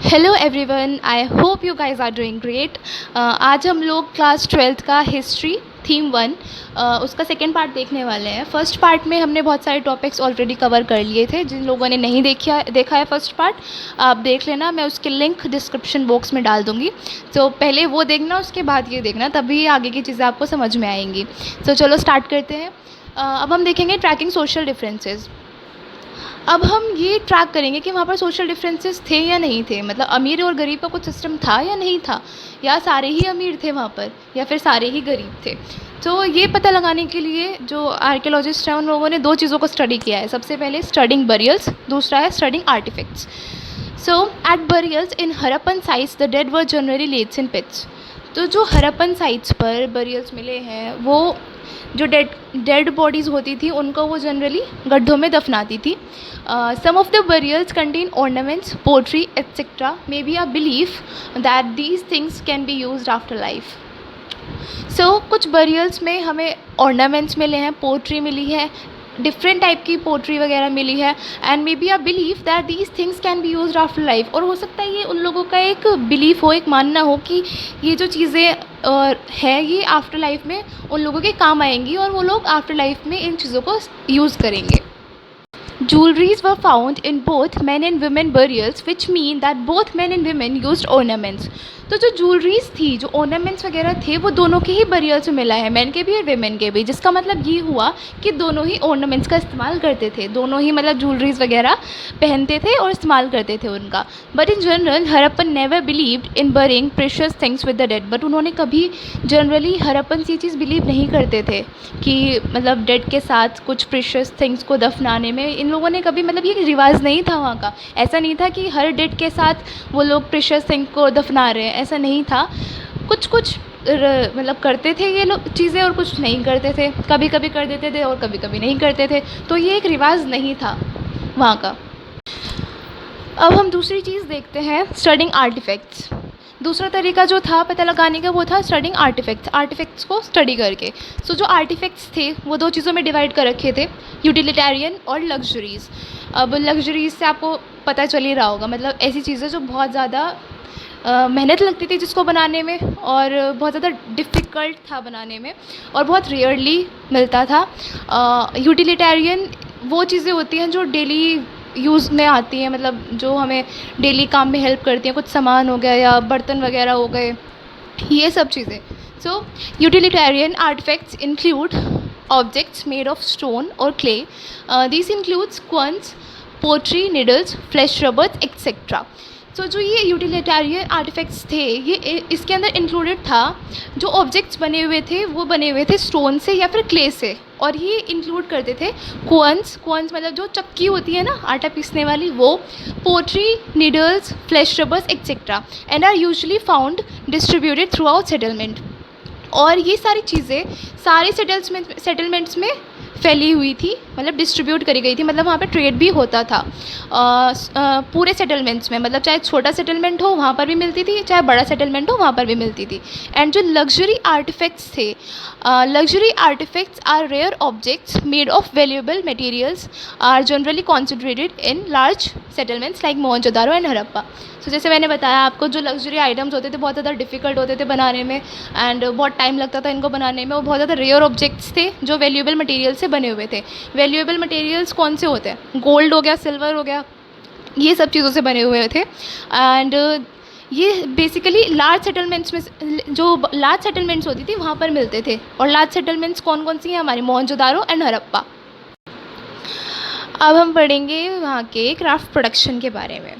Hello everyone, I hope you guys are doing great. आज हम लोग क्लास 12th का हिस्ट्री थीम 1 उसका सेकेंड पार्ट देखने वाले हैं। फर्स्ट पार्ट में हमने बहुत सारे टॉपिक्स ऑलरेडी कवर कर लिए थे। जिन लोगों ने नहीं देखा है फर्स्ट पार्ट, आप देख लेना। मैं उसके लिंक डिस्क्रिप्शन बॉक्स में डाल दूँगी, तो पहले वो देखना, उसके बाद ये देखना, तभी आगे की चीज़ें आपको समझ में आएंगी। तो चलो स्टार्ट करते हैं। अब हम देखेंगे ट्रैकिंग सोशल डिफरेंसेस। अब हम ये ट्रैक करेंगे कि वहाँ पर सोशल डिफरेंसेस थे या नहीं थे, मतलब अमीर और गरीब का कुछ सिस्टम था या नहीं था, या सारे ही अमीर थे वहाँ पर, या फिर सारे ही गरीब थे। तो ये पता लगाने के लिए जो आर्कियोलॉजिस्ट हैं उन लोगों ने दो चीज़ों को स्टडी किया है। सबसे पहले स्टडिंग बरियल्स, दूसरा है studying artifacts. So at burials in Harappan sites the dead were generally laid in pits. तो जो हरप्पन साइट्स पर बरियल्स मिले हैं, वो जो डेड बॉडीज़ होती थी उनको वो जनरली गड्ढों में दफनाती थी। Some of the burials contain ornaments, pottery etcetera. Maybe a belief that these things can be used afterlife. So कुछ बरियल्स में हमें ऑर्नामेंट्स मिले हैं, पोट्री मिली है, डिफरेंट टाइप की पोट्री वगैरह मिली है, and may be a belief that these things can be used after life. और हो सकता है ये उन लोगों का एक बिलीफ हो, एक मानना हो कि ये जो चीज़ें है ये आफ्टर लाइफ में उन लोगों के काम आएंगी और वो लोग आफ्टर लाइफ में इन चीज़ों को यूज़ करेंगे। Jewelries were found in both men and women burials, which mean that both men and women used ornaments. तो जो ज्वेलरीज थी, जो ऑर्नामेंट्स वगैरह थे, वो दोनों के ही बरियल्स में मिला है, मैन के भी और वेमेन के भी। जिसका मतलब ये हुआ कि दोनों ही ऑर्नामेंट्स का इस्तेमाल करते थे, दोनों ही मतलब ज्वेलरीज वगैरह पहनते थे और इस्तेमाल करते थे उनका। But in general Harappan never believed in burying precious things with the dead. But उन्होंने कभी जनरली हरप्पन ये चीज़ बिलीव नहीं करते थे कि मतलब डेड के साथ कुछ प्रेशियस थिंग्स को दफनाने में इन लोगों ने कभी, मतलब ये रिवाज नहीं था वहाँ का। ऐसा नहीं था कि हर डेड के साथ वो लोग प्रेशियस थिंग को दफना रहे हैं, ऐसा नहीं था। कुछ कुछ मतलब करते थे ये लोग चीज़ें और कुछ नहीं करते थे, कभी कभी कर देते थे और कभी कभी नहीं करते थे। तो ये एक रिवाज नहीं था वहाँ का। अब हम दूसरी चीज़ देखते हैं, स्टडिंग आर्टिफैक्ट्स। दूसरा तरीका जो था पता लगाने का वो था स्टडिंग आर्टिफैक्ट्स, आर्टिफैक्ट्स को स्टडी करके। सो जो आर्टिफैक्ट्स थे वो दो चीज़ों में डिवाइड कर रखे थे, यूटिलिटेरियन और लग्जरीज़। अब लग्जरीज़ से आपको पता चल ही रहा होगा, मतलब ऐसी चीज़ें जो बहुत ज़्यादा मेहनत लगती थी जिसको बनाने में, और बहुत ज़्यादा डिफ़िकल्ट था बनाने में, और बहुत रेयरली मिलता था। यूटिलिटेरियन वो चीज़ें होती हैं जो डेली यूज़ में आती हैं, मतलब जो हमें डेली काम में हेल्प करती हैं, कुछ सामान हो गया या बर्तन वगैरह हो गए, ये सब चीज़ें। So utilitarian artifacts include objects made of stone और clay. This includes querns, pottery, needles, flesh rubbers etcetera. So जो ये यूटिलिटेरियन आर्टिफैक्ट्स थे, ये इसके अंदर इंक्लूडेड था जो ऑब्जेक्ट्स बने हुए थे वो बने हुए थे स्टोन से या फिर क्ले से। और ये इंक्लूड करते थे क्वंस मतलब जो चक्की होती है ना आटा पीसने वाली, वो, pottery, needles, flesh rubbers etcetera, and are usually found distributed throughout settlement. और ये सारी चीज़ें सारे सेटलमेंट्स में फैली हुई थी, मतलब डिस्ट्रीब्यूट करी गई थी, मतलब वहाँ पे ट्रेड भी होता था पूरे सेटलमेंट्स में। मतलब चाहे छोटा सेटलमेंट हो वहाँ पर भी मिलती थी, चाहे बड़ा सेटलमेंट हो वहाँ पर भी मिलती थी। एंड जो लग्जरी आर्टिफैक्ट्स थे, luxury artifacts are rare objects made of valuable materials are generally concentrated in large settlements like Mohenjodaro and Harappa. तो जैसे मैंने बताया आपको, जो लग्जरी आइटम्स होते थे बहुत ज़्यादा डिफ़िकल्ट होते थे बनाने में, एंड बहुत टाइम लगता था इनको बनाने में। वो बहुत ज़्यादा रेयर ऑब्जेक्ट्स थे जो वैल्यूएबल मटेरियल से बने हुए थे। वैल्यूएबल मटेरियल्स कौन से होते हैं? गोल्ड हो गया, सिल्वर हो गया, ये सब चीज़ों से बने हुए थे। एंड ये बेसिकली लार्ज सेटलमेंट्स में, जो लार्ज सेटलमेंट्स होती थी वहाँ पर मिलते थे। और लार्ज सेटलमेंट्स कौन कौन सी हैं? हमारी मोहनजोदारो एंड हड़प्पा। अब हम पढ़ेंगे वहाँ के क्राफ्ट प्रोडक्शन के बारे में।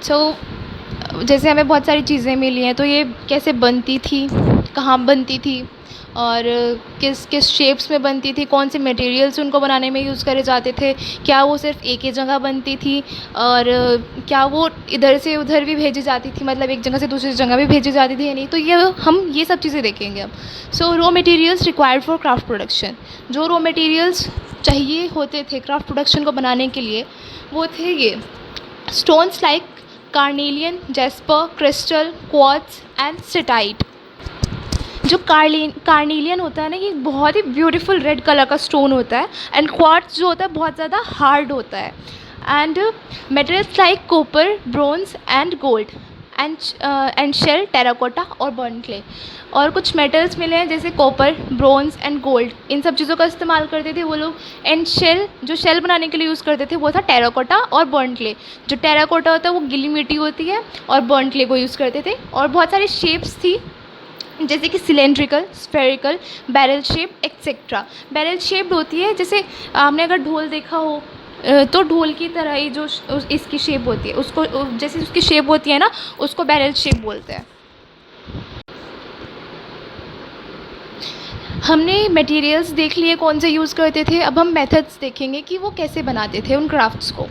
जैसे हमें बहुत सारी चीज़ें मिली हैं, तो ये कैसे बनती थी, कहाँ बनती थी, और किस किस शेप्स में बनती थी, कौन से मटेरियल्स उनको बनाने में यूज़ करे जाते थे, क्या वो सिर्फ एक ही जगह बनती थी, और क्या वो इधर से उधर भी भेजी जाती थी, मतलब एक जगह से दूसरी जगह भी भेजी जाती थी या नहीं। तो हम ये सब चीज़ें देखेंगे अब। सो raw materials required for craft production. जो रॉ मटेरियल्स चाहिए होते थे क्राफ्ट प्रोडक्शन को बनाने के लिए, वो थे ये stones like carnelian, jasper, crystal, quartz and steatite. जो कार्नेलियन होता है ना, ये बहुत ही ब्यूटीफुल रेड कलर का स्टोन होता है, एंड क्वार्ट्ज जो होता है बहुत ज़्यादा हार्ड होता है, and metals like copper, bronze and gold and shell, terracotta और बर्न क्ले। और कुछ मेटल्स मिले हैं जैसे कॉपर, ब्रोंज एंड गोल्ड, इन सब चीज़ों का इस्तेमाल करते थे वो लोग। एंड शेल, जो शेल बनाने के लिए यूज़ करते थे वो था टेराकोटा और बर्न क्ले। जो टेराकोटा होता है वो गीली मिट्टी होती है और बर्न क्ले को यूज़ करते थे। और बहुत सारी शेप्स थी जैसे कि cylindrical, spherical, barrel shape etcetera. Barrel shaped होती है, जैसे आपने अगर ढोल देखा हो तो ढोल की तरह ही जो इसकी शेप होती है, उसको जैसे उसकी शेप होती है ना, उसको बैरल शेप बोलते हैं। हमने मटेरियल्स देख लिए कौन से यूज़ करते थे, अब हम मेथड्स देखेंगे कि वो कैसे बनाते थे उन क्राफ्ट्स को।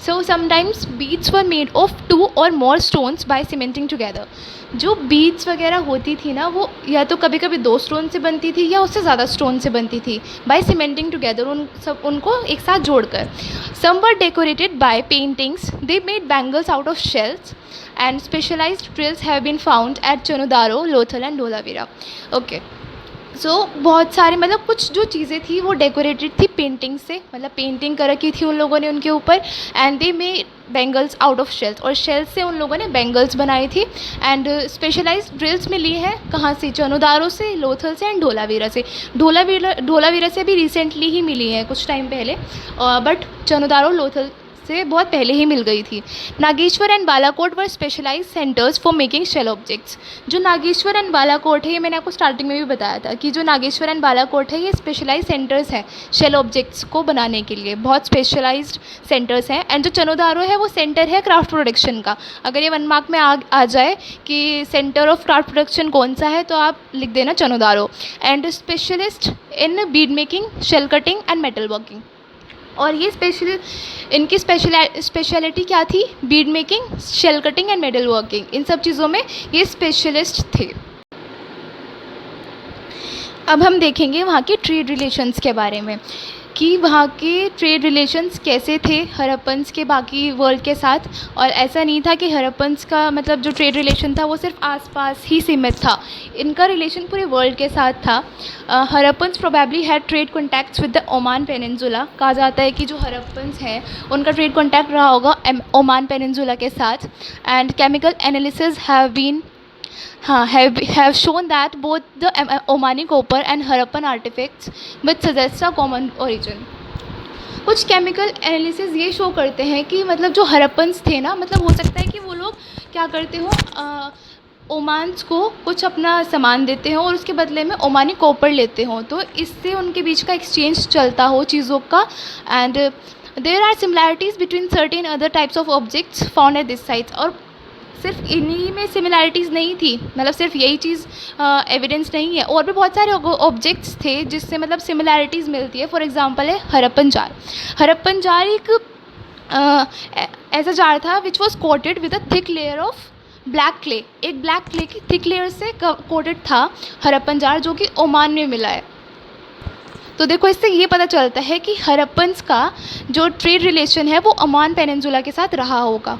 So sometimes beads were made of 2 और मोर स्टोन्स बाय सीमेंटिंग टुगेदर। जो बीड्स वगैरह होती थी ना, वो या तो कभी कभी 2 स्टोन से बनती थी या उससे ज़्यादा स्टोन से बनती थी, बाय सीमेंटिंग टुगेदर, उनको एक साथ जोड़कर। Some were decorated by paintings, they made bangles out of shells and specialised drills have been found at Chanhudaro, Lothal and Dholavira. Okay, so बहुत सारे मतलब कुछ जो चीज़ें थी वो डेकोरेटेड थी पेंटिंग से, मतलब पेंटिंग कर रखी थी उन लोगों ने उनके ऊपर। And they made bangles out of shells, और शेल्स से उन लोगों ने बैंगल्स बनाई थी। एंड स्पेशलाइज्ड ड्रिल्स में ली है कहाँ से, चनुदारो से, लोथल से एंड धोलावीरा से। धोलावीरा से भी रिसेंटली ही मिली है कुछ टाइम पहले, बट चनुदारो लोथल से बहुत पहले ही मिल गई थी। Nageshwar and Balakot were specialised centres for making shell objects. जो नागेश्वर एंड बालाकोट है, ये मैंने आपको स्टार्टिंग में भी बताया था कि जो नागेश्वर एंड बालाकोट है ये स्पेशलाइज्ड सेंटर्स हैं शेल ऑब्जेक्ट्स को बनाने के लिए, बहुत स्पेशलाइज्ड सेंटर्स हैं। एंड जो चनुदारो है वो सेंटर है क्राफ्ट प्रोडक्शन का। अगर ये 1 मार्क में आ जाए कि सेंटर ऑफ क्राफ्ट प्रोडक्शन कौन सा है, तो आप लिख देना Chanhudaro. And specialist in bead making, shell cutting and metal working. और ये इनकी स्पेशलिटी क्या थी, bead making, shell cutting and metal working, इन सब चीज़ों में ये स्पेशलिस्ट थे। अब हम देखेंगे वहाँ के ट्रेड रिलेशंस के बारे में कि वहाँ के ट्रेड रिलेशंस कैसे थे हड़प्पन्स के बाकी वर्ल्ड के साथ। और ऐसा नहीं था कि हड़प्पन्स का मतलब जो ट्रेड रिलेशन था वो सिर्फ आसपास ही सीमित था, इनका रिलेशन पूरे वर्ल्ड के साथ था। Harappans probably had trade contacts with the Oman peninsula. कहा जाता है कि जो हड़प्पन्स हैं उनका ट्रेड कॉन्टैक्ट रहा होगा ओमान पेनिनसुला के साथ। And chemical analysis have shown that both the Omani copper and Harappan artifacts which suggest a common origin। कुछ केमिकल एनालिसिस ये शो करते हैं कि मतलब जो हड़प्पन्स थे ना, मतलब हो सकता है कि वो लोग क्या करते हो, ओमान्स को कुछ अपना सामान देते हो और उसके बदले में ओमानी कॉपर लेते हो, तो इससे उनके बीच का एक्सचेंज चलता हो चीज़ों का। And there are similarities between certain other types of objects found at this sites. और सिर्फ इन्हीं में सिमिलैरिटीज़ नहीं थी, मतलब सिर्फ यही चीज़ एविडेंस नहीं है, और भी बहुत सारे ऑब्जेक्ट्स थे जिससे मतलब सिमिलैरिटीज़ मिलती है। फॉर एग्जांपल है हड़प्पन जार। हड़प्पन जार एक ऐसा जार था which was coated with a thick layer of black clay. एक ब्लैक क्ले की थिक लेयर से कोटेड था हड़प्पन जार, जो कि ओमान में मिला है। तो देखो, इससे ये पता चलता है कि हड़प्पन्स का जो ट्रेड रिलेशन है वो ओमान पेनिनसुला के साथ रहा होगा।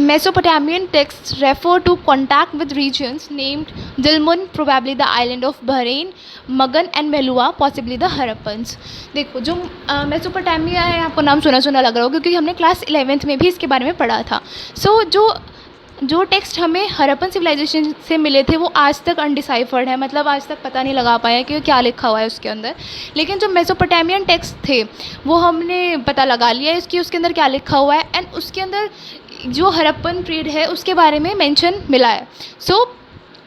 Mesopotamian texts refer to contact with regions named Dilmun, probably the island of Bahrain, Magan and Meluwa, possibly the Harappans। देखो, जो मेसोपोटामिया है, आपको नाम सुना सुना लग रहा होगा क्योंकि हमने क्लास 11th में भी इसके बारे में पढ़ा था। सो जो टेक्स्ट हमें हड़प्पन सिविलाइजेशन से मिले थे वो आज तक अनडिसाइफर्ड है, मतलब आज तक पता नहीं लगा पाया कि क्या लिखा हुआ है उसके अंदर। लेकिन जो मेसोपोटामियन टेक्स्ट थे वो हमने पता लगा लिया है कि उसके अंदर क्या लिखा हुआ है, एंड उसके अंदर जो हड़प्पन ट्रेड है उसके बारे में मेंशन मिला है। सो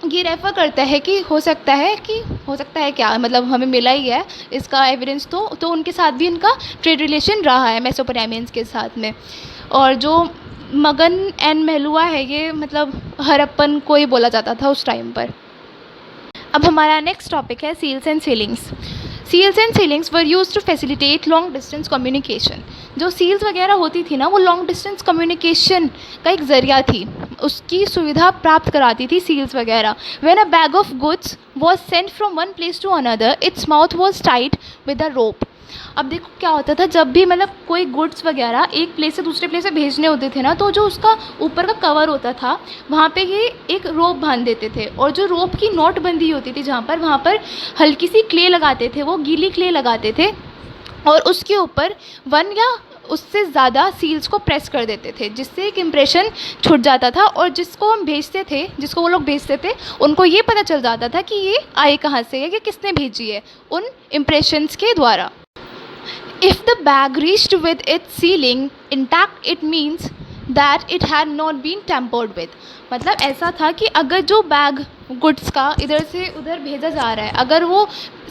ये रेफ़र करता है कि हो सकता है क्या, मतलब हमें मिला ही है इसका एविडेंस, तो उनके साथ भी इनका ट्रेड रिलेशन रहा है मेसोपोटामियंस के साथ में। और जो मगन एंड मेलुआ है ये मतलब हड़प्पन को ही बोला जाता था उस टाइम पर। अब हमारा नेक्स्ट टॉपिक है seals and sealings. Seals and sealings were use to facilitate long distance communication. जो सील्स वगैरह होती थी ना, वो लॉन्ग डिस्टेंस कम्युनिकेशन का एक ज़रिया थी, उसकी सुविधा प्राप्त कराती थी सील्स वगैरह। When a bag of goods was sent from one place to another, its mouth was tied with a rope. अब देखो क्या होता था, जब भी मतलब कोई गुड्स वगैरह एक प्लेस से दूसरे प्लेस से भेजने होते थे ना, तो जो उसका ऊपर का कवर होता था वहाँ पे ये एक रोप बांध देते थे, और जो रोप की नोट बंदी होती थी जहाँ पर, वहाँ पर हल्की सी क्ले लगाते थे, वो गीली क्ले लगाते थे, और उसके ऊपर 1 या उससे ज़्यादा सील्स को प्रेस कर देते थे, जिससे एक इम्प्रेशन छूट जाता था और जिसको हम भेजते थे, जिसको वो लोग भेजते थे, उनको ये पता चल जाता था कि ये आई कहाँ से है, कि किसने भेजी है, उन इम्प्रेशंस के द्वारा। If the bag reached with its sealing intact, it means that it had not been tampered with। मतलब ऐसा था कि अगर जो बैग गुड्स का इधर से उधर भेजा जा रहा है, अगर वो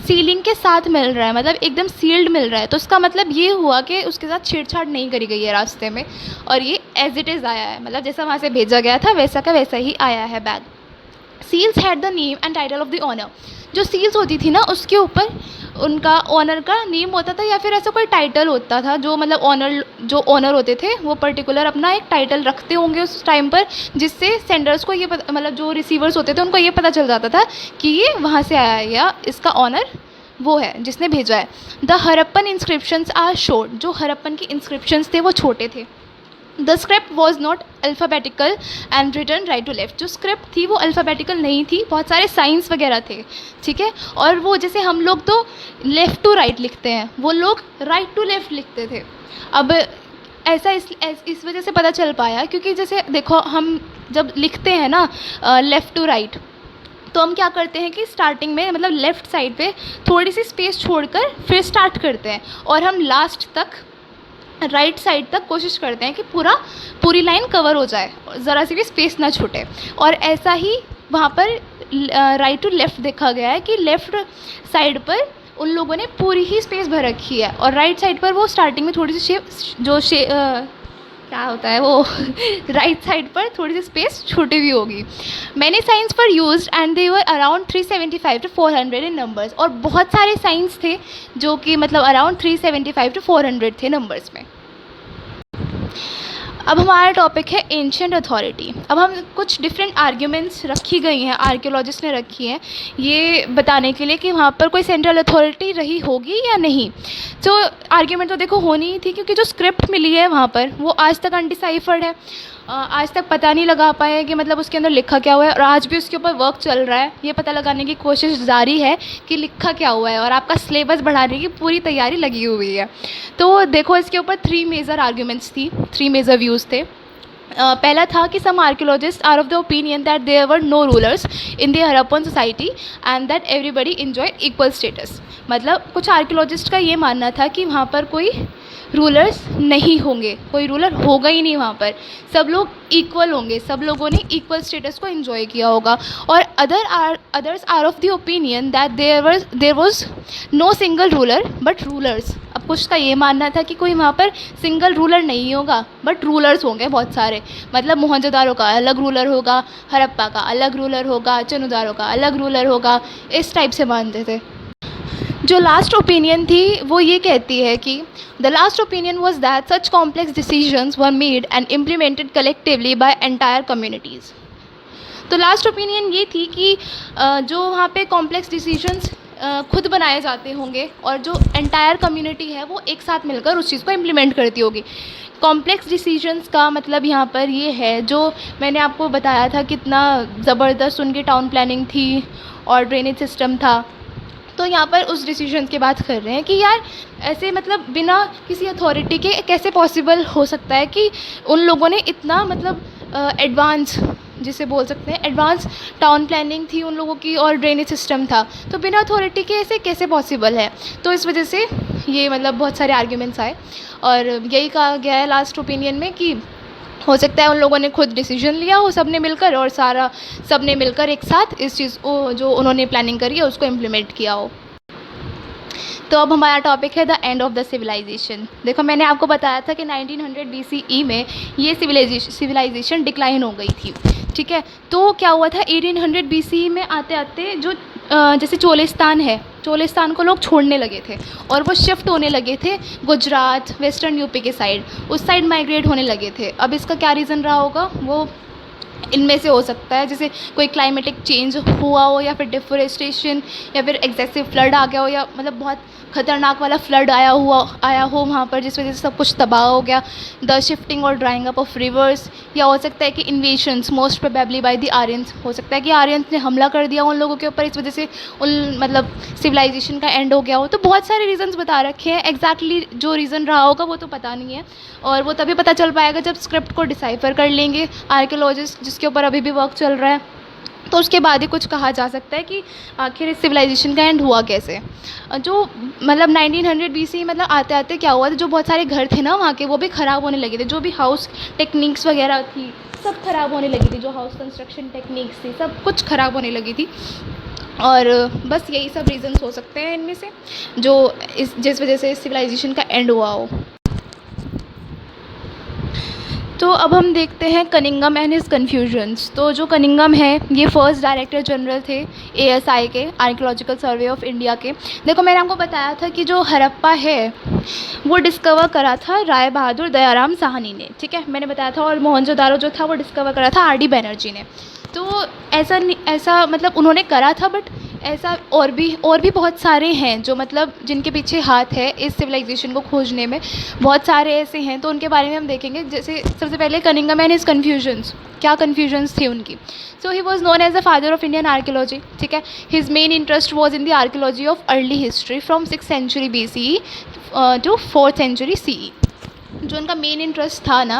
सीलिंग के साथ मिल रहा है, मतलब एकदम सील्ड मिल रहा है, तो उसका मतलब ये हुआ कि उसके साथ छेड़छाड़ नहीं करी गई है रास्ते में, और ये एज इट इज़ आया है, मतलब जैसा वहाँ से भेजा गया था वैसा का वैसा ही आया है bag. Seals had the name and title of the owner. जो सील्स होती थी ना, उसके ऊपर उनका ऑनर का नेम होता था या फिर ऐसा कोई टाइटल होता था, जो मतलब जो ऑनर होते थे वो पर्टिकुलर अपना एक टाइटल रखते होंगे उस टाइम पर, जिससे सेंडर्स को ये पता, मतलब जो रिसीवर्स होते थे उनको ये पता चल जाता था कि ये वहाँ से आया है या इसका ऑनर वो है जिसने भेजा है। The Harappan inscriptions are short. जो हरप्पन की इंस्क्रिप्शंस थे वो छोटे थे। The script was not alphabetical and return right to left. जो स्क्रिप्ट थी वो अल्फ़ाबेटिकल नहीं थी, बहुत सारे साइंस वगैरह थे, ठीक है। और वो जैसे हम लोग तो लेफ़्ट टू राइट लिखते हैं, वो लोग राइट टू लेफ़्ट लिखते थे। अब ऐसा इस वजह से पता चल पाया क्योंकि जैसे देखो, हम जब लिखते हैं ना लेफ़्ट टू राइट, तो हम क्या करते हैं कि स्टार्टिंग में मतलब लेफ़्ट साइड पे थोड़ी सी स्पेस छोड़कर फिर स्टार्ट करते हैं, और हम लास्ट तक राइट साइड तक कोशिश करते हैं कि पूरी लाइन कवर हो जाए, ज़रा सी भी स्पेस ना छूटे। और ऐसा ही वहाँ पर राइट टू लेफ़्ट देखा गया है कि लेफ़्ट साइड पर उन लोगों ने पूरी ही स्पेस भर रखी है, और राइट साइड पर वो स्टार्टिंग में थोड़ी सी क्या होता है वो राइट साइड पर थोड़ी सी स्पेस छूटी हुई होगी। Many science were used and they were around 375 to 400 in numbers. और बहुत सारे साइंस थे जो कि मतलब अराउंड 375 to 400 थे नंबर्स में। अब हमारा टॉपिक है एंशिएंट अथॉरिटी। अब हम कुछ डिफरेंट आर्ग्यूमेंट्स रखी गई हैं, आर्कियोलॉजिस्ट ने रखी हैं, ये बताने के लिए कि वहाँ पर कोई सेंट्रल अथॉरिटी रही होगी या नहीं। तो आर्ग्यूमेंट तो देखो होनी ही थी, क्योंकि जो स्क्रिप्ट मिली है वहाँ पर वो आज तक अनडिसाइफर्ड है। आज तक पता नहीं लगा पाए कि मतलब उसके अंदर लिखा क्या हुआ है, और आज भी उसके ऊपर वर्क चल रहा है, ये पता लगाने की कोशिश जारी है कि लिखा क्या हुआ है, और आपका सिलेबस बढ़ाने की पूरी तैयारी लगी हुई है। तो देखो, इसके ऊपर 3 मेजर आर्ग्यूमेंट्स थी, 3 मेजर व्यूज़ थे। पहला था कि some archaeologist are of the opinion that there were no rulers in the Harappan society and that everybody enjoy equal status. मतलब कुछ आर्कियोलॉजिस्ट का ये मानना था कि वहाँ पर कोई रूलर्स नहीं होंगे, कोई रूलर होगा ही नहीं, वहाँ पर सब लोग इक्वल होंगे, सब लोगों ने इक्वल स्टेटस को एंजॉय किया होगा। और others are of the opinion that there was no single ruler but rulers. अब कुछ का ये मानना था कि कोई वहाँ पर सिंगल रूलर नहीं होगा बट रूलर्स होंगे बहुत सारे, मतलब मोहनजोदारो का अलग रूलर होगा, हड़प्पा का अलग रूलर होगा, चनुदारो का अलग रूलर होगा, इस टाइप से मानते थे। जो लास्ट ओपिनियन थी वो ये कहती है कि the last opinion was that such complex decisions were made and implemented collectively by entire communities. तो लास्ट ओपिनियन ये थी कि जो वहाँ पे कॉम्प्लेक्स डिसीजंस खुद बनाए जाते होंगे, और जो एंटायर कम्युनिटी है वो एक साथ मिलकर उस चीज़ को इम्प्लीमेंट करती होगी। कॉम्प्लेक्स डिसीजंस का मतलब यहाँ पर ये है, जो मैंने आपको बताया था कितना ज़बरदस्त उनकी टाउन प्लानिंग थी और ड्रेनेज सिस्टम था। तो यहाँ पर उस डिसीजन की बात कर रहे हैं कि यार ऐसे मतलब बिना किसी अथॉरिटी के कैसे पॉसिबल हो सकता है कि उन लोगों ने इतना मतलब एडवांस, जिसे बोल सकते हैं एडवांस टाउन प्लानिंग थी उन लोगों की, और ड्रेनेज सिस्टम था, तो बिना अथॉरिटी के ऐसे कैसे पॉसिबल है। तो इस वजह से ये मतलब बहुत सारे आर्ग्यूमेंट्स आए, और यही कहा गया है लास्ट ओपिनियन में कि हो सकता है उन लोगों ने खुद डिसीजन लिया हो सब ने मिलकर, और सब ने मिलकर एक साथ इस चीज़ को जो उन्होंने प्लानिंग करी है उसको इम्प्लीमेंट किया हो। तो अब हमारा टॉपिक है the end of the civilisation. देखो, मैंने आपको बताया था कि 1900 BCE में ये सिविलाइजेशन डिक्लाइन हो गई थी, ठीक है। तो क्या हुआ था 1800 BCE में आते आते जो जैसे चोलिस्तान है, चोलिस्तान को लोग छोड़ने लगे थे और वो शिफ्ट होने लगे थे गुजरात, वेस्टर्न यूपी के साइड, उस साइड माइग्रेट होने लगे थे। अब इसका क्या रीज़न रहा होगा, वो इनमें से हो सकता है, जैसे कोई क्लाइमेटिक चेंज हुआ हो, या फिर डिफोरेस्टेशन, या फिर एक्सेसिव फ्लड आ गया हो, या मतलब बहुत खतरनाक वाला फ्लड आया हो वहाँ पर, जिस वजह से सब कुछ तबाह हो गया। द शिफ्टिंग और ड्राइंग अप ऑफ रिवर्स, या हो सकता है कि invasions most probably by the Aryans, हो सकता है कि आर्यंस ने हमला कर दिया उन लोगों के ऊपर, इस वजह से उन मतलब सिविलाइजेशन का एंड हो गया हो। तो बहुत सारे रीज़न्स बता रखे हैं, एग्जैक्टली जो रीज़न रहा होगा वो तो पता नहीं है, और वो तभी पता चल पाएगा जब स्क्रिप्ट को डिसाइफर कर लेंगे आर्कियोलॉजिस्ट, जिसके ऊपर अभी भी वर्क चल रहा है। तो उसके बाद ही कुछ कहा जा सकता है कि आखिर इस सिविलाइजेशन का एंड हुआ कैसे। जो मतलब 1900 बीसी मतलब आते आते क्या हुआ था, जो बहुत सारे घर थे ना वहाँ के, वो भी ख़राब होने लगे थे। जो भी हाउस टेक्निक्स वगैरह थी सब ख़राब होने लगी थी, जो हाउस कंस्ट्रक्शन टेक्निक्स थी सब कुछ ख़राब होने लगी थी। और बस यही सब रीज़न्स हो सकते हैं इनमें से, जो जिस वजह से इस सिविलाइजेशन का एंड हुआ हो। तो अब हम देखते हैं कनिंघम एंड हिज कन्फ्यूजन्स। तो जो कनिंघम है ये फर्स्ट डायरेक्टर जनरल थे ASI के, आर्कियोलॉजिकल सर्वे ऑफ इंडिया के। देखो मैंने आपको बताया था कि जो हड़प्पा है वो डिस्कवर करा था राय बहादुर दयाराम साहनी ने, ठीक है, मैंने बताया था। और मोहनजोदारो जो था वो डिस्कवर करा था RD बैनर्जी ने। तो ऐसा मतलब उन्होंने करा था, बट ऐसा और भी बहुत सारे हैं जो मतलब जिनके पीछे हाथ है इस सिविलाइजेशन को खोजने में, बहुत सारे ऐसे हैं। तो उनके बारे में हम देखेंगे। जैसे सबसे पहले कनिंघम एंड हिज कन्फ्यूजन्स, क्या कन्फ्यूजन्स थी उनकी। So he was known as the father of Indian archaeology, ठीक है। His main interest was in the archaeology of early history from 6th century BCE to 4th century CE। जो उनका main interest था ना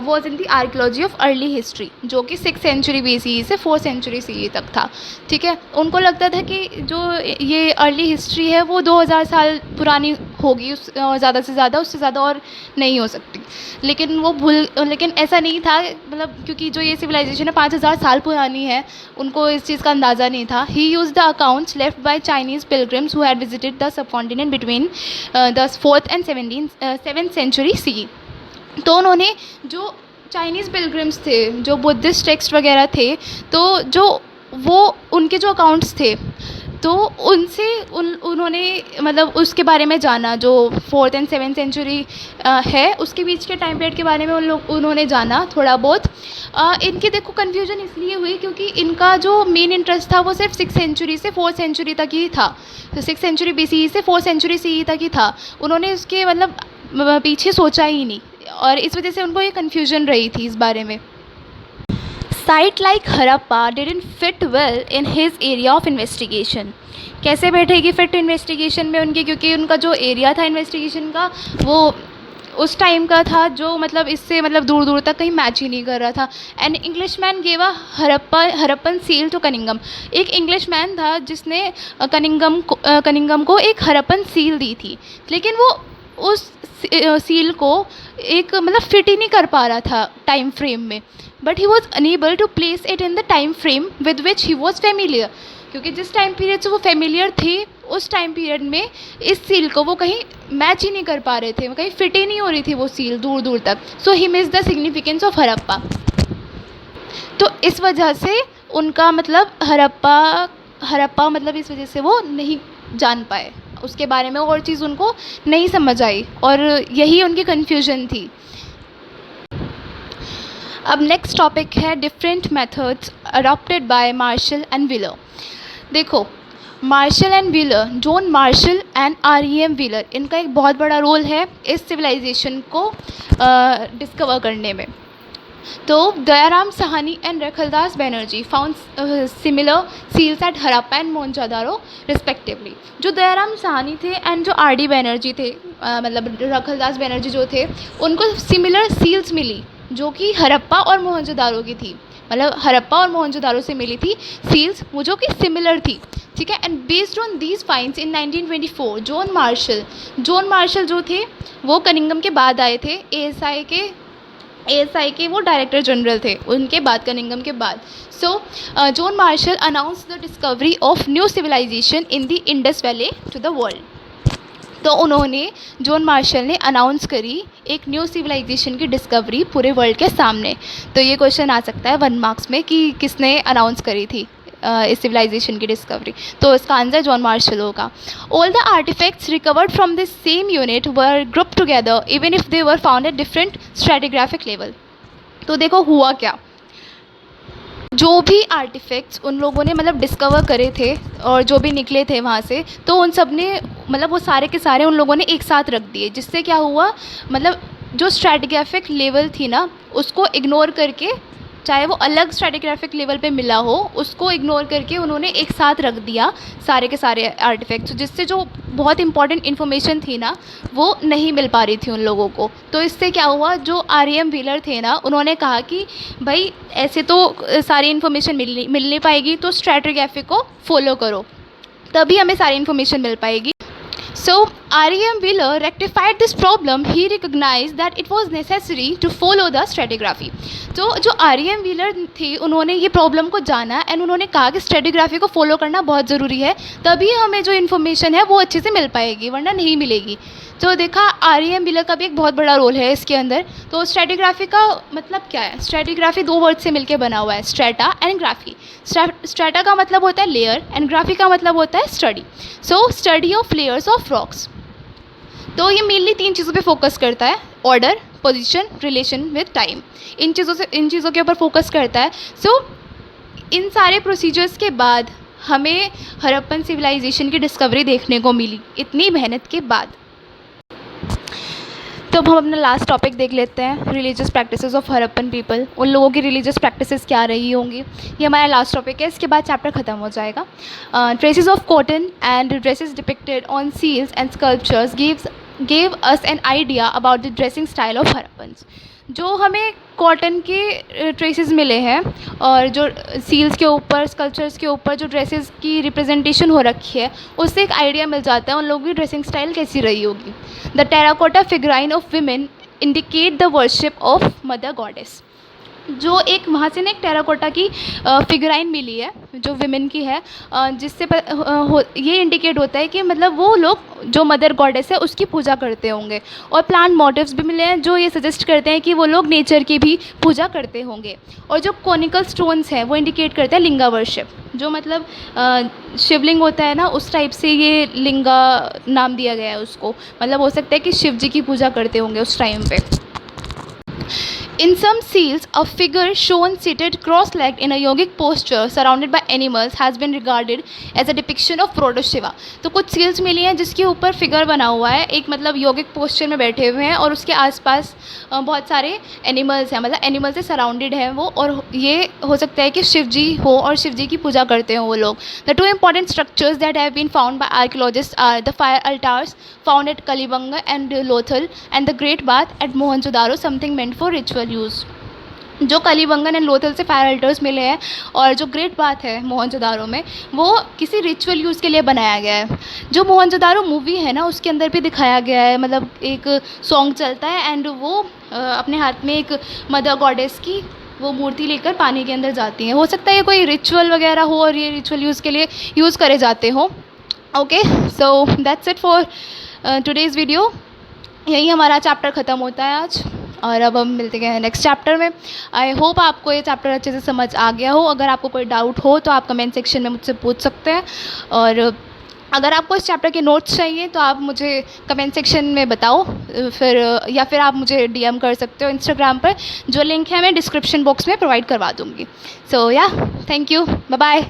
was in the archaeology of early history, जो कि 6th century BCE से 4th century CE तक था, ठीक है। उनको लगता था कि जो ये अर्ली हिस्ट्री है वो 2000 साल पुरानी होगी, ज़्यादा से ज़्यादा, उससे ज़्यादा और नहीं हो सकती। लेकिन ऐसा नहीं था, मतलब क्योंकि जो ये सिविलाइजेशन है 5000 साल पुरानी है, उनको इस चीज़ का अंदाज़ा नहीं था। He used the accounts left by Chinese pilgrims who had visited the subcontinent between the 4th and 7th century CE। तो उन्होंने जो चाइनीज़ पिलग्रिम्स थे, जो बुद्धिस्ट टेक्स्ट वगैरह थे, तो जो वो उनके जो अकाउंट्स थे, तो उनसे उन्होंने मतलब उसके बारे में जाना, जो 4th and 7th century है उसके बीच के टाइम पीरियड के बारे में उन्होंने जाना थोड़ा बहुत। इनकी देखो कन्फ्यूजन इसलिए हुई क्योंकि इनका जो मेन इंटरेस्ट था वो सिर्फ 6th century से 4th century तक ही था। तो 6th century BCE से 4th century CE तक ही था। उन्होंने उसके मतलब पीछे सोचा ही नहीं, और इस वजह से उनको ये कन्फ्यूजन रही थी इस बारे में। Site like Harappa didn't fit well in his area of investigation. कैसे बैठेगी फिट इन्वेस्टिगेशन में उनकी, क्योंकि उनका जो एरिया था इन्वेस्टिगेशन का वो उस टाइम का था जो मतलब इससे मतलब दूर दूर तक कहीं मैच ही नहीं कर रहा था। An Englishman gave a Harappan seal to Cunningham. एक इंग्लिशमैन था जिसने कनिंघम को एक हड़प्पन सील दी थी, लेकिन वो उस सील को एक मतलब फिट ही नहीं कर पा रहा था टाइम फ्रेम में। But he was unable to place it in the time frame with which he was familiar, क्योंकि जिस टाइम पीरियड से वो फेमिलियर थे उस टाइम पीरियड में इस सील को वो कहीं मैच ही नहीं कर पा रहे थे, कहीं फिट ही नहीं हो रही थी वो सील दूर दूर तक। So he miss the significance of Harappa. तो इस वजह से उनका मतलब हड़प्पा मतलब इस वजह से वो नहीं जान पाए, उसके बारे में और चीज़ उनको नहीं समझ आई, और यही उनकी कन्फ्यूजन थी। अब नेक्स्ट टॉपिक है different methods adopted by Marshall and Wheeler. देखो Marshall and Wheeler, John Marshall and REM Wheeler, इनका एक बहुत बड़ा रोल है इस सिविलाइजेशन को डिस्कवर करने में। तो Dayaram Sahni and Rakhaldas Banerjee found similar seals at Harappa and Mohenjodaro respectively. जो दयाराम साहनी थे एंड जो RD बैनर्जी थे, मतलब रखलदास बैनर्जी जो थे, उनको सिमिलर सील्स मिली जो कि हड़प्पा और मोहनजोदारो की थी। मतलब हड़प्पा और मोहनजोदारो से मिली थी सील्स वो जो कि सिमिलर थी, ठीक है। And based on these finds in 1924 John Marshall जो थे वो कनिंघम के बाद आए थे। ASI के वो डायरेक्टर जनरल थे उनके बाद, कनिंघम के बाद। So John Marshall announce the discovery of new civilisation in the Indus valley to the world. तो उन्होंने जॉन मार्शल ने अनाउंस करी एक न्यू सिविलाइजेशन की डिस्कवरी पूरे वर्ल्ड के सामने। तो ये क्वेश्चन आ सकता है 1 मार्क्स में कि किसने अनाउंस करी थी इस सिविलाइजेशन की डिस्कवरी। तो इसका आंसर जॉन मार्शल होगा। All the artefacts recovered from this same unit were group together even if they were found at different stratigraphic level. तो देखो हुआ क्या, जो भी आर्टिफैक्ट्स उन लोगों ने मतलब डिस्कवर करे थे और जो भी निकले थे वहाँ से, तो उन सब ने मतलब वो सारे के सारे उन लोगों ने एक साथ रख दिए, जिससे क्या हुआ मतलब जो स्ट्रैटिग्राफिक लेवल थी ना उसको इग्नोर करके, चाहे वो अलग स्ट्रैटिग्राफिक लेवल पे मिला हो, उसको इग्नोर करके उन्होंने एक साथ रख दिया सारे के सारे आर्टिफैक्ट्स, जिससे जो बहुत इंपॉर्टेंट इन्फॉर्मेशन थी ना वो नहीं मिल पा रही थी उन लोगों को। तो इससे क्या हुआ, जो आर.एम. व्हीलर थे ना उन्होंने कहा कि भाई ऐसे तो सारी इन्फॉर्मेशन मिल नहीं पाएगी, तो स्ट्रैटिग्राफिक को फॉलो करो, तभी हमें सारी इन्फॉर्मेशन मिल पाएगी। So, R.E.M. Wheeler rectified this problem. He recognized that it was necessary to follow the stratigraphy. तो जो R.E.M. व्हीलर थी उन्होंने ये प्रॉब्लम को जाना एंड उन्होंने कहा कि स्ट्रैटिग्राफी को फॉलो करना बहुत ज़रूरी है, तभी हमें जो इन्फॉर्मेशन है वो अच्छे से मिल पाएगी, वरना नहीं मिलेगी। तो देखा R.E.M. व्हीलर का भी एक बहुत बड़ा रोल है इसके अंदर। तो स्ट्रैटिग्राफी का मतलब क्या है? स्ट्रैटिग्राफी दो वर्ड से मिलकर बना हुआ है, स्ट्रैटा एंड ग्राफी। स्ट्रैटा का मतलब होता है लेयर एंड ग्राफी का मतलब होता है study. So study of layers of rocks. तो ये मेनली तीन चीज़ों पे फोकस करता है, order, position, relation with time. इन चीज़ों के ऊपर फोकस करता है। सो इन सारे प्रोसीजर्स के बाद हमें हड़प्पन सिविलाइजेशन की डिस्कवरी देखने को मिली, इतनी मेहनत के बाद। तो अब हम अपना लास्ट टॉपिक देख लेते हैं, religious practices of Harappan people. उन लोगों की रिलीजियस प्रैक्टिसेस क्या रही होंगी, ये हमारा लास्ट टॉपिक है। इसके बाद चैप्टर ख़त्म हो जाएगा। Traces of cotton and dresses depicted on seals and sculptures gave us an idea about the dressing style of Harappans. जो हमें कॉटन के ट्रेसेस मिले हैं और जो सील्स के ऊपर, स्कल्पचर्स के ऊपर जो ड्रेसेस की रिप्रेजेंटेशन हो रखी है, उससे एक आइडिया मिल जाता है उन लोगों की ड्रेसिंग स्टाइल कैसी रही होगी। The terracotta figurine of women indicate the worship of mother goddess. जो एक वहाँ से ना एक टेराकोटा की फिगराइन मिली है जो विमेन की है, जिससे ये इंडिकेट होता है कि मतलब वो लोग जो मदर गॉडेस है उसकी पूजा करते होंगे। और प्लांट मोटिव्स भी मिले हैं जो ये सजेस्ट करते हैं कि वो लोग नेचर की भी पूजा करते होंगे। और जो कॉनिकल स्टोन्स हैं वो इंडिकेट करते हैं लिंगा वर्शिप, जो मतलब शिवलिंग होता है ना उस टाइप से ये लिंगा नाम दिया गया है उसको। मतलब हो सकता है कि शिव जी की पूजा करते होंगे उस टाइम पे। In some seals, a figure shown seated cross-legged in a yogic posture surrounded by animals has been regarded as a depiction of Proto Shiva। तो कुछ सील्स मिली हैं जिसके ऊपर फिगर बना हुआ है, एक मतलब योगिक पोस्चर में बैठे हुए हैं और उसके आसपास बहुत सारे एनिमल्स हैं, मतलब एनिमल से सराउंडेड हैं वो, और ये हो सकता है कि शिव जी हो और शिव जी की पूजा करते हो वो लोग। The two important structures that have been found by archaeologist are the fire altars found at Kalibangan and Lothal and the great bath at Mohenjodaro, something meant for ritual use. जो कलिबंगन एंड लोथल से फायर अल्टर्स मिले हैं और जो ग्रेट बाथ है मोहनजोदारो में, वो किसी रिचुअल यूज़ के लिए बनाया गया है। जो मोहनजोदारो मूवी है ना उसके अंदर भी दिखाया गया है, मतलब एक सॉन्ग चलता है एंड वो अपने हाथ में एक मदर गॉडेस की वो मूर्ति लेकर पानी के अंदर जाती हैं। हो सकता है ये कोई रिचुअल वगैरह हो और ये रिचुअल यूज़ के लिए यूज़ करे जाते हो। Okay, so that's it for today's video. यही हमारा चैप्टर ख़त्म होता है आज और अब हम मिलते हैं नेक्स्ट चैप्टर में। आई होप आपको ये चैप्टर अच्छे से समझ आ गया हो। अगर आपको कोई डाउट हो तो आप कमेंट सेक्शन में मुझसे पूछ सकते हैं, और अगर आपको इस चैप्टर के नोट्स चाहिए तो आप मुझे कमेंट सेक्शन में बताओ, या फिर आप मुझे डीएम कर सकते हो इंस्टाग्राम पर, जो लिंक है मैं डिस्क्रिप्शन बॉक्स में प्रोवाइड करवा दूँगी। सो या, थैंक यू, बाय बाय।